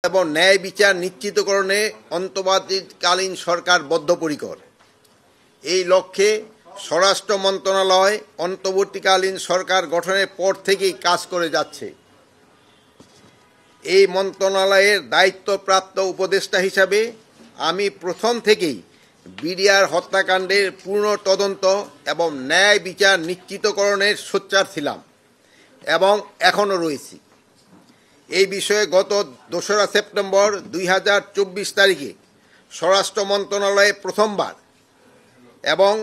এবং ন্যায় বিচার নিশ্চিতকরণে অন্তর্বর্তীকালীন সরকার বদ্ধপরিকর। এই লক্ষ্যে স্বরাষ্ট্র মন্ত্রণালয় অন্তর্বর্তীকালীন সরকার গঠনের পর থেকেই কাজ করে যাচ্ছে। এই মন্ত্রণালয়ের দায়িত্বপ্রাপ্ত উপদেষ্টা হিসাবে আমি প্রথম থেকেই বিডিআর হত্যাকাণ্ডের পূর্ণ তদন্ত এবং ন্যায় বিচার নিশ্চিতকরণের সোচ্চার ছিলাম এবং এখনও রয়েছি। এই বিষয়ে গত 2রা সেপ্টেম্বর 2024 তারিখে স্বরাষ্ট্র মন্ত্রণালয়ে প্রথমবার এবং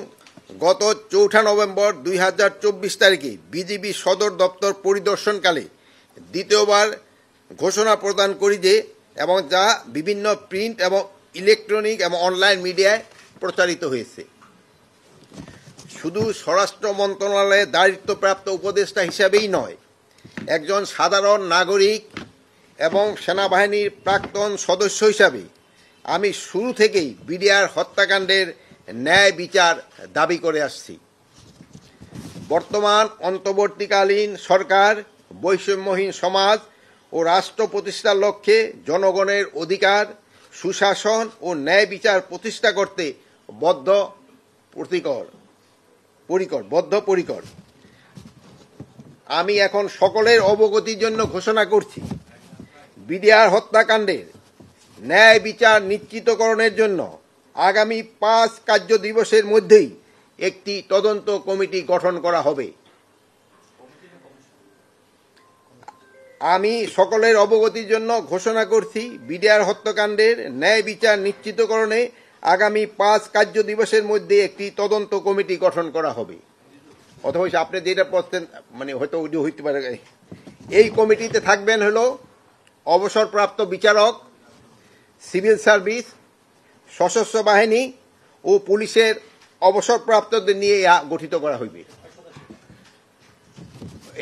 গত 4 নভেম্বর 2024 তারিখে বিজিবি সদর দপ্তর পরিদর্শনকালে দ্বিতীয়বার ঘোষণা প্রদান করি যে এবং যা বিভিন্ন প্রিন্ট এবং ইলেকট্রনিক এবং অনলাইন মিডিয়ায় প্রচারিত হয়েছে। শুধু স্বরাষ্ট্র মন্ত্রণালয়ের দায়িত্বপ্রাপ্ত উপদেষ্টা হিসাবেই নয়, একজন সাধারণ নাগরিক এবং সেনাবাহিনীর প্রাক্তন সদস্য হিসাবে আমি শুরু থেকেই বিডিআর হত্যাকাণ্ডের ন্যায় বিচার দাবি করে আসছি। বর্তমান অন্তর্বর্তীকালীন সরকার বৈষম্যহীন সমাজ ও রাষ্ট্র প্রতিষ্ঠার লক্ষ্যে জনগণের অধিকার, সুশাসন ও ন্যায় বিচার প্রতিষ্ঠা করতে বদ্ধপরিকর। আমি এখন সকলের অবগতির জন্য ঘোষণা করছি, বিডিআর হত্যাকাণ্ডের ন্যায় বিচার নিশ্চিতকরণের জন্য আগামী 5 কার্য দিবসের মধ্যেই একটি তদন্ত কমিটি গঠন করা হবে। আমি সকলের অবগতির জন্য ঘোষণা করছি, বিডিআর হত্যাকাণ্ডের ন্যায় বিচার নিশ্চিতকরণে আগামী 5 কার্য দিবসের মধ্যে একটি তদন্ত কমিটি গঠন করা হবে। অথবা আপনি যেটা বলছেন মানে হয়তো হইতে পারে। এই কমিটিতে থাকবেন হলো অবসরপ্রাপ্ত বিচারক, সিভিল সার্ভিস, সশস্ত্র বাহিনী ও পুলিশের অবসরপ্রাপ্তদের নিয়ে গঠিত করা হইবে।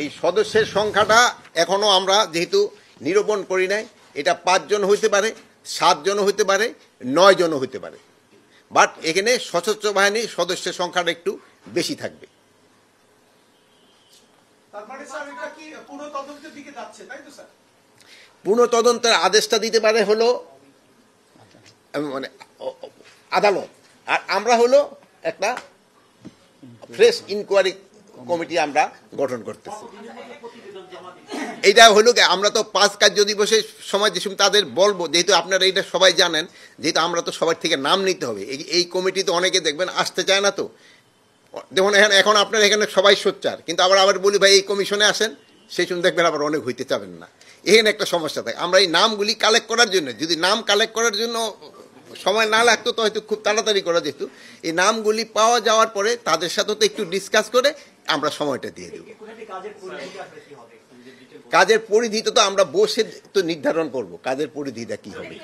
এই সদস্যের সংখ্যাটা এখনো আমরা যেহেতু নিরূপণ করি নাই, এটা 5 জন হইতে পারে, 7 জন হইতে পারে, 9 জন হইতে পারে, বাট এখানে সশস্ত্র বাহিনীর সদস্যের সংখ্যাটা একটু বেশি থাকবে। পুনঃ তদন্তের আদেশটা দিতে পারে হলো মানে আদালত, আর আমরা হলো একটা ফ্রেশ ইনকোয়ারি কমিটি আমরা গঠন করতেছি। এইটা হলো আমরা তো 5 কার্য দিবসের সময় যে তাদের বলবো, যেহেতু আপনারা এইটা সবাই জানেন, যেহেতু আমরা তো সবার থেকে নাম নিতে হবে। এই কমিটিতে অনেকে দেখবেন আসতে চায় না, তো দেখুন এখন আপনারা এখানে সবাই সোচ্চার, কিন্তু আবার বলি ভাই এই কমিশনে আসেন, সেই সময় দেখবেন আবার অনেক হইতে চাবেন না। এখানে একটা সমস্যা থাকে। আমরা এই নামগুলি কালেক্ট করার জন্য, যদি নাম কালেক্ট করার জন্য সময় না লাগতো তো হয়তো খুব তাড়াতাড়ি করা যেত। এই নামগুলি পাওয়া যাওয়ার পরে তাদের সাথে তো একটু ডিসকাস করে আমরা সময়টা দিয়ে দেব। কাজের পরিধি তো আমরা বসে তো নির্ধারণ করব কাজের পরিধিটা কি হবে।